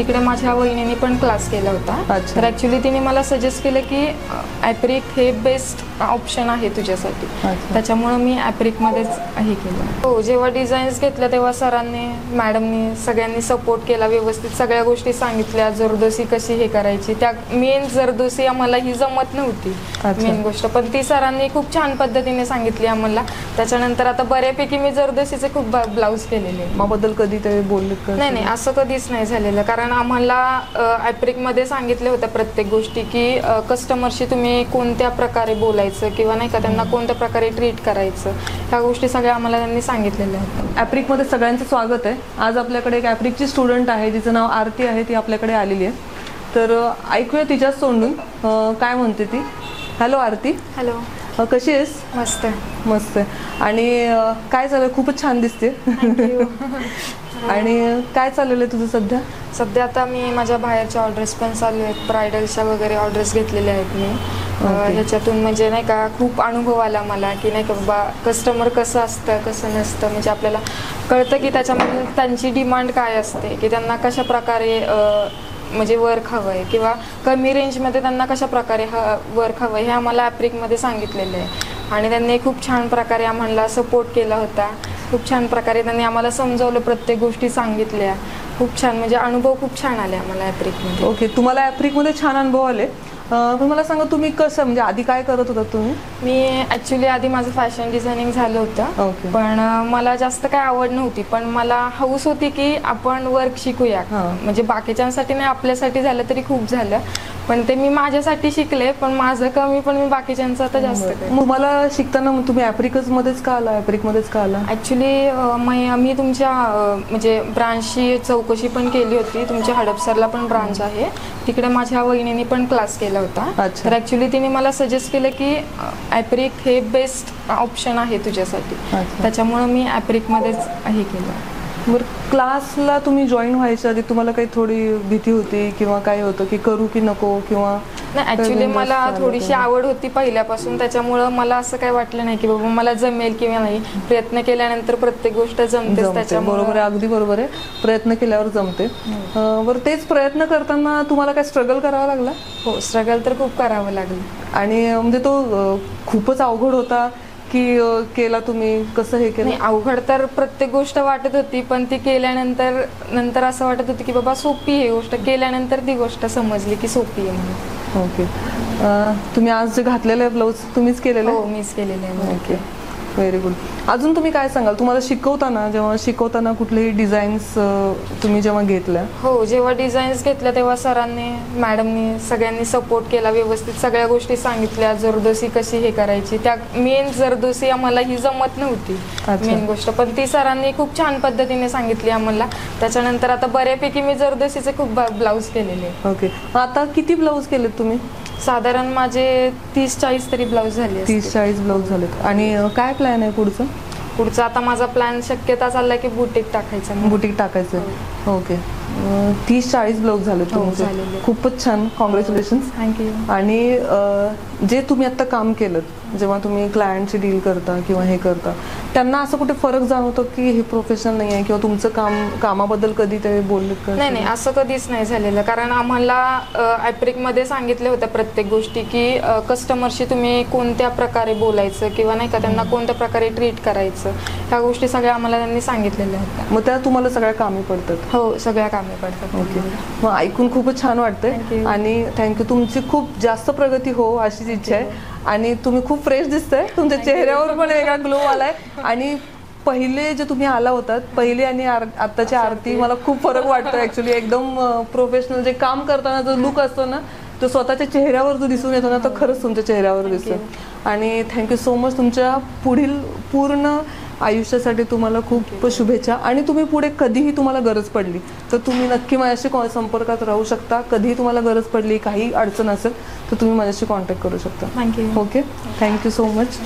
तिकडे माझ्या वहिनीने पण क्लास केला होता. तर ॲक्च्युली तिने मला सजेस्ट केलं की ॲप्रिक हे बेस्ट ऑप्शन आहे तुझ्यासाठी. त्याच्यामुळं मी ॲप्रिकमध्येच हे केलं. हो, जेव्हा डिझाईन्स घेतल्या तेव्हा सरांनी मॅडमनी सगळ्यांनी सपोर्ट केला, व्यवस्थित सगळ्या गोष्टी सांगितल्या, जरदोसी कशी हे करायची. त्या मेन जरदोसी आम्हाला ही जमत नव्हती मेन गोष्ट, पण ती सरांनी खूप छान पद्धतीने सांगितली आम्हाला. त्याच्यानंतर आता बऱ्यापैकी मी जरदोसीचे खूप ब्लाऊज केलेले. बद्दल कधी ते बोलले? नाही, असं कधीच नाही झालेलं. कारण आम्हाला ॲप्रिकमध्ये सांगितले होत्या प्रत्येक गोष्टी की कस्टमरशी तुम्ही कोणत्या प्रकारे बोलायचं किंवा नाही का त्यांना कोणत्या प्रकारे ट्रीट करायचं, ह्या गोष्टी सगळ्या आम्हाला त्यांनी सांगितलेल्या होत्या. ॲप्रिकमध्ये सगळ्यांचं स्वागत आहे. आज आपल्याकडे एक ॲप्रिकची स्टुडंट आहे जिचं नाव आरती आहे, ती आपल्याकडे आलेली आहे. तर ऐकूया तिच्याच तोंडून काय म्हणते ती. हॅलो आरती. हॅलो, कशी आहेस? मस्त मस्त. आणि काय चालू आहे? खूपच छान दिसते. आणि काय चाललेलं आहे तुझं सध्या? सध्या आता मी माझ्या बाहेरच्या ऑर्डर्स पण चालू आहेत, ब्रायडलच्या वगैरे ऑर्डर्स घेतलेल्या आहेत मी. ह्याच्यातून म्हणजे नाही का खूप अनुभव आला मला की नाही का बाबा कस्टमर कसं असतं कसं नसतं, म्हणजे आपल्याला कळतं की त्याच्यामध्ये त्यांची डिमांड काय असते, की त्यांना कशा प्रकारे म्हणजे वर्क हवं आहे किंवा कमी रेंजमध्ये त्यांना कशा प्रकारे वर्क हवं आहे हे आम्हाला ॲप्रिकमध्ये सांगितलेलं आहे. आणि त्यांनी खूप छान प्रकारे आम्हाला सपोर्ट केला होता. खूप छान प्रकारे त्यांनी आम्हाला समजावलं, प्रत्येक गोष्टी सांगितल्या. खूप छान म्हणजे अनुभव खूप छान आले आम्हाला ॲप्रिकमध्ये. ओके, तुम्हाला ॲप्रिकमध्ये छान अनुभव आले. पण मला सांगा तुम्ही कसं म्हणजे आधी काय करत होता तुम्ही? मी ॲक्च्युली आधी माझं फॅशन डिझायनिंग झालं होतं, पण मला जास्त काय आवड नव्हती, पण मला हौस होती की आपण वर्क शिकूया. म्हणजे बाकीच्यांसाठी नाही, आपल्यासाठी झालं तरी खूप झालं, पण ते मी माझ्यासाठी शिकले, पण माझं कमी पण मी बाकीच्यांचं आता जास्त करते. मग मला शिकताना तुम्ही ॲप्रिकमध्येच का आला? ॲप्रिकमध्येच का आला? ॲक्च्युली मी तुमच्या म्हणजे ब्रांचची चौकशी पण केली होती. तुमच्या हडपसरला पण ब्रांच आहे, तिकडे माझ्या वहिनीने पण क्लास केला होता. तर ॲक्च्युली तिने मला सजेस्ट केलं की ॲप्रिक हे बेस्ट ऑप्शन आहे तुझ्यासाठी. त्याच्यामुळं मी ॲप्रिकमध्येच हे केलं. बरं, क्लासला तुम्ही जॉईन व्हायच्या आधी तुम्हाला काही थोडी भीती होती किंवा काय होतं की करू की नको किंवा? नाही, ॲक्च्युली मला थोडीशी आवड होती पहिल्यापासून, त्याच्यामुळं मला असं काही वाटलं नाही की बाबा मला जमेल किंवा नाही. प्रयत्न केल्यानंतर प्रत्येक गोष्ट जमते. त्याच्यामुळे बरोबर आहे, अगदी बरोबर आहे, प्रयत्न केल्यावर जमते. बरं, तेच प्रयत्न करताना तुम्हाला काय स्ट्रगल करावा लागला? हो, स्ट्रगल तर खूप करावं लागलं. आणि म्हणजे तो खूपच अवघड होता की केला तुम्ही? कसं हे केलं? अवघड तर प्रत्येक गोष्ट वाटत होती, पण ती केल्यानंतर असं वाटत होतं की बाबा सोपी ही गोष्ट. केल्यानंतर ती गोष्ट समजली की सोपी आहे म्हणून. ओके, तुम्ही आज जे घातलेलं आहे ब्लाऊज तुम्हीच केलेलं? हो, मीच केलेलं आहे. Okay, very good. अजून तुम्ही काय सांगाल? तुम्हाला शिकवताना कुठलेही डिझाईन्स तुम्ही जेव्हा घेतल्या? हो, जेव्हा डिझाईन्स घेतल्या तेव्हा सरांनी मॅडमनी सगळ्यांनी सपोर्ट केला, व्यवस्थित सगळ्या गोष्टी सांगितल्या, जरदोसी कशी हे करायची. त्या मेन जरदोसी आम्हाला ही जमत नव्हती मेन गोष्ट, पण ती सरांनी खूप छान पद्धतीने सांगितली आम्हाला. त्याच्यानंतर आता बऱ्यापैकी मी जरदोसीचे खूप ब्लाऊज केलेले. ओके, आता किती ब्लाऊज केलेत तुम्ही? साधारण माझे 30-40 तरी ब्लाऊज झाले. 30-40 ब्लाऊज झालेत. आणि काय प्लॅन आहे पुढचं? आता माझा प्लॅन शक्यता चाललाय की बुटीक टाकायचं. बुटीक टाकायचं. ओके, 30-40 ब्लाऊज झाले तुमचे. खूपच छान, कॉंग्रॅच्युलेशन्स. थँक्यू. आणि जे तुम्ही आता काम केलं, जेव्हा तुम्ही क्लायंटची डील करता किंवा हे करता, त्यांना असं कुठे फरक जाणवतो की हे प्रोफेशनल नाही आहे किंवा तुमचं कामाबद्दल कधी ते बोलले? नाही, असं कधीच नाही झालेलं. कारण आम्हाला ॲप्रिकमध्ये सांगितले होत्या प्रत्येक गोष्टी की कस्टमरशी तुम्ही कोणत्या प्रकारे बोलायचं किंवा नाही का त्यांना कोणत्या प्रकारे ट्रीट करायचं, ह्या गोष्टी सगळ्या आम्हाला त्यांनी सांगितलेल्या होत्या. मग त्या तुम्हाला सगळ्या कामी पडतात? हो, सगळ्या कामी पडतात. ओके, मग ऐकून खूपच छान वाटतंय आणि थँक्यू. तुमची खूप जास्त प्रगती हो अशीच इच्छा आहे. आणि तुम्ही खूप फ्रेश दिसताय, तुमच्या चेहऱ्यावर पण वेगळा ग्लो आलाय. आणि पहिले जे तुम्ही आला होतात, पहिली आणि आत्ताची आरती, मला खूप फरक वाटतो ॲक्च्युली. एकदम प्रोफेशनल जे काम करताना जो लुक असतो ना, तो स्वतःच्या चेहऱ्यावर जो दिसून येतो ना, तो खरंच तुमच्या चेहऱ्यावर दिसतो. आणि थँक्यू सो मच. तुमच्या पुढील पूर्ण आयुष्यासाठी तुम्हाला खूप शुभेच्छा. आणि तुम्ही पुढे कधीही तुम्हाला गरज पडली तर तुम्ही नक्की माझ्याशी संपर्कात राहू शकता. कधीही तुम्हाला गरज पडली, काही अडचण असेल तर तुम्ही माझ्याशी कॉन्टॅक्ट करू शकता. Thank you. Okay, thank you so much.